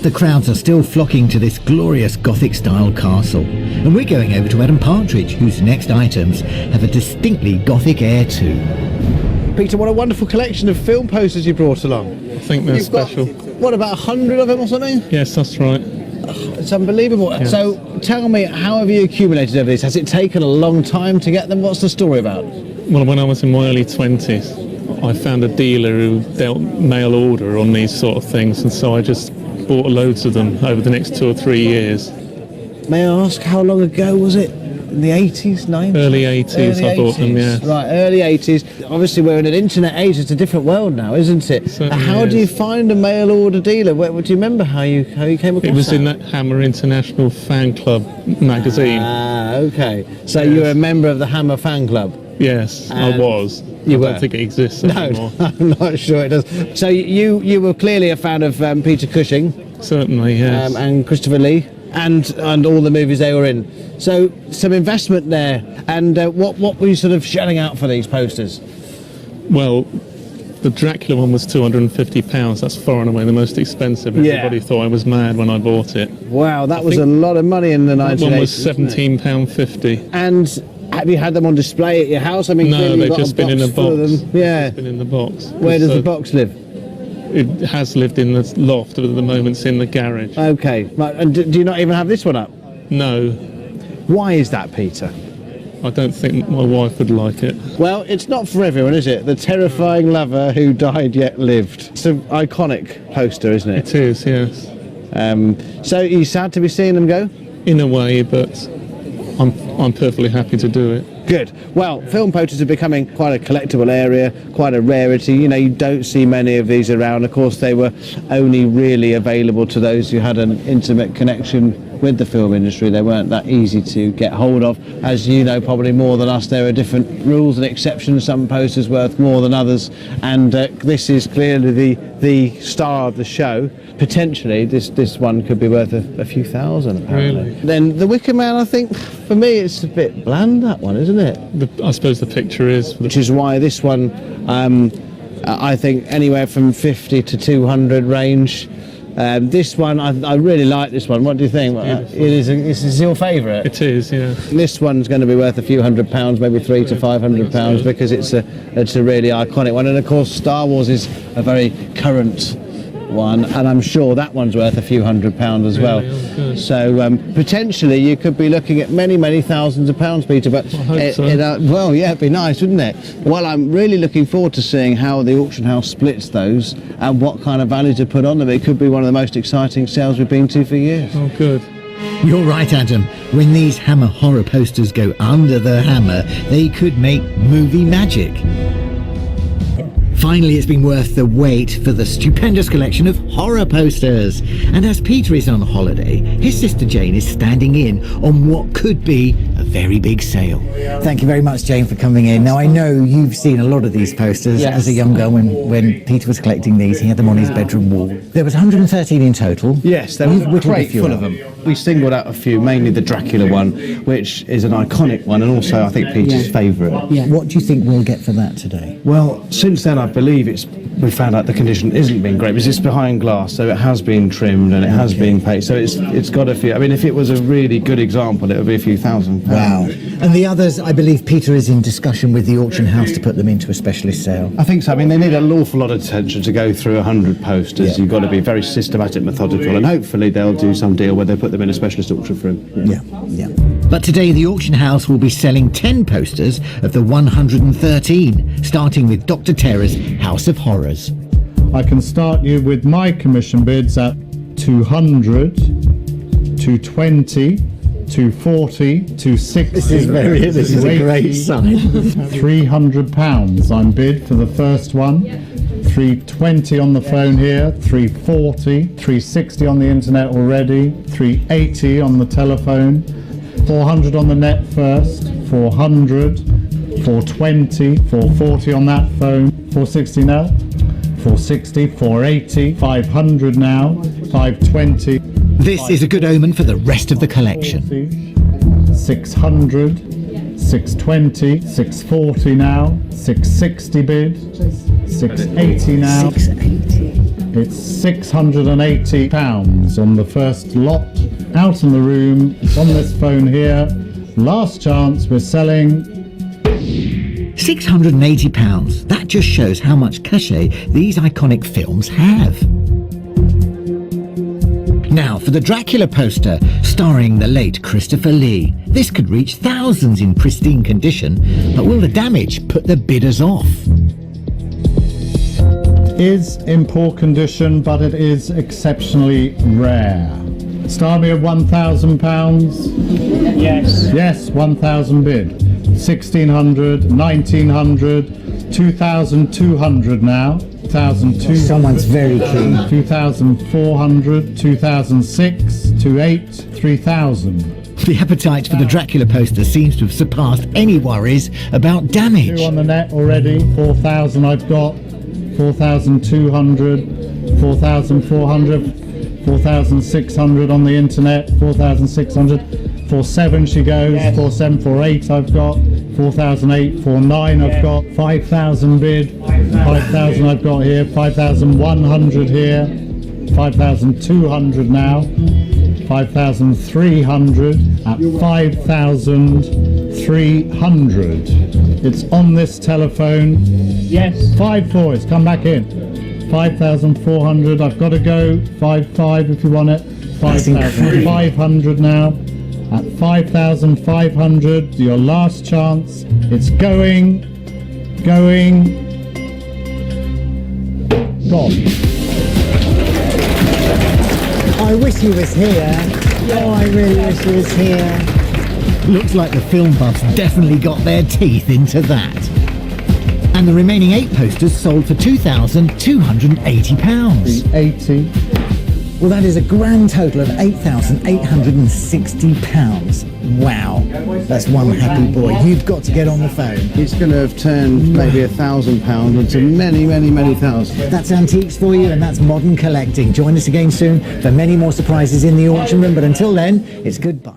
The crowds are still flocking to this glorious Gothic-style castle. And we're going over to Adam Partridge, whose next items have a distinctly Gothic air too. Peter, what a wonderful collection of film posters you brought along. I think they're special. What, about 100 of them or something? Yes, that's right. It's unbelievable. Yes. So tell me, how have you accumulated over these? Has it taken a long time to get them? What's the story about? Well, when I was in my early 20s, I found a dealer who dealt mail order on these sort of things, and so I just bought loads of them over the next 2 or 3 years. May I ask, how long ago was it? In the 80s, 90s? Early 80s, I bought them, yeah. Right, early 80s. Obviously, we're in an internet age. It's a different world now, isn't it? How do you find a mail order dealer? Do you remember how you came across that? It was in that Hammer International Fan Club magazine. Ah, okay. So you're a member of the Hammer Fan Club? Yes, I was. I don't think it exists anymore. No, I'm not sure it does. So you were clearly a fan of Peter Cushing. Certainly, yes. And Christopher Lee, and all the movies they were in. So some investment there. And what were you sort of shelling out for these posters? Well, the Dracula one was £250. That's far and away the most expensive. Everybody thought I was mad when I bought it. Wow, that was a lot of money in the 1980s. That one was £17.50. And have you had them on display at your house? I mean, no, they've just been in a box. Yeah. Just been in the box. Where does the box live? It has lived in the loft, but at the moment it's in the garage. Okay. Right. And do you not even have this one up? No. Why is that, Peter? I don't think my wife would like it. Well, it's not for everyone, is it? The terrifying lover who died yet lived. It's an iconic poster, isn't it? It is, yes. So are you sad to be seeing them go? In a way, but I'm perfectly happy to do it. Good. Well, film posters are becoming quite a collectible area, quite a rarity. You know, you don't see many of these around. Of course, they were only really available to those who had an intimate connection with the film industry. They weren't that easy to get hold of. As you know probably more than us, there are different rules and exceptions. Some posters worth more than others, and this is clearly the star of the show. Potentially this one could be worth a few thousand, apparently. Really? Then the Wicker Man, I think, for me it's a bit bland, that one, isn't it? I suppose the picture is. Which is why this one, I think anywhere from 50 to 200 range. This one, I really like this one. What do you think? This is your favourite? It is, yeah. This one's going to be worth a few £100, maybe £300 to £500, because it's a really iconic one. And of course, Star Wars is a very current one, and I'm sure that one's worth a few £100 as well. Really? So potentially you could be looking at many thousands of pounds, Peter. But I hope so. well, yeah, it'd be nice, wouldn't it? Well, I'm really looking forward to seeing how the auction house splits those and what kind of value to put on them. It could be one of the most exciting sales we've been to for years. Oh, good. You're right, Adam. When these Hammer horror posters go under the hammer, they could make movie magic. Finally, it's been worth the wait for the stupendous collection of horror posters. And as Peter is on holiday, his sister Jane is standing in on what could be a very big sale. Thank you very much, Jane, for coming in. Now, I know you've seen a lot of these posters. Yes. As a young girl, when Peter was collecting these, he had them on his bedroom wall. There was 113 in total. Yes, there was a crate full of them. We singled out a few, mainly the Dracula one, which is an iconic one, and also I think Peter's favourite. Yeah. What do you think we'll get for that today? Well, since then I believe we found out the condition isn't been great, because it's behind glass, so it has been trimmed and it has been painted, so it's got a few. I mean, if it was a really good example, it would be a few £1,000. Wow. And the others, I believe Peter is in discussion with the auction house to put them into a specialist sale. I think so. I mean, they need an awful lot of attention to go through 100 posters. Yeah. You've got to be very systematic, methodical, and hopefully they'll do some deal where they put them in a specialist auction for him. Yeah. But today the auction house will be selling 10 posters of the 113, starting with Dr. Terror's House of Horrors. I can start you with my commission bids at 200, 220, 240, 260. This is a great sign. £300 I'm bid for the first one. 320 on the phone here, 340, 360 on the internet already, 380 on the telephone, 400 on the net first, 400, 420, 440 on that phone, 460 now, 460, 480, 500 now, 520. This is a good omen for the rest of the collection. 600, 620, 640 now, 660 bid, 680 now. 680. It's £680 on the first lot. Out in the room, it's on this phone here. Last chance, we're selling £680. That just shows how much cachet these iconic films have. Now for the Dracula poster, starring the late Christopher Lee. This could reach thousands in pristine condition, but will the damage put the bidders off? Is in poor condition, but it is exceptionally rare. Start me at £1,000. Yes. Yes, 1,000 bid. 1,600, 1,900, 2,200 now. 1,200. Someone's very keen. 2,400, 2,006, 2,800, 3,000. The appetite for the Dracula poster seems to have surpassed any worries about damage. 2 on the net already. 4,000 I've got. 4,200, 4,400, 4,600 on the internet. 4,600. 4,700 she goes. Yes. 4,700, 4,800 I've got. 4,800, 4,900 I've got. 5,000 bid. 5,000 I've got here. 5,100 here. 5,200 now. 5,300 at 5,300. It's on this telephone. Yes. 5,400. It's come back in. 5,400. I've got to go. 5,500 if you want it. 5,500 now. At 5,500, your last chance. It's going, gone. I wish he was here. Oh, I really wish he was here. Looks like the film buffs definitely got their teeth into that. And the remaining 8 posters sold for £2,280. 80. Well, that is a grand total of £8,860. Wow. That's one happy boy. You've got to get on the phone. It's going to have turned maybe £1,000 into many, many, many thousands. That's antiques for you, and that's modern collecting. Join us again soon for many more surprises in the auction room. But until then, it's goodbye.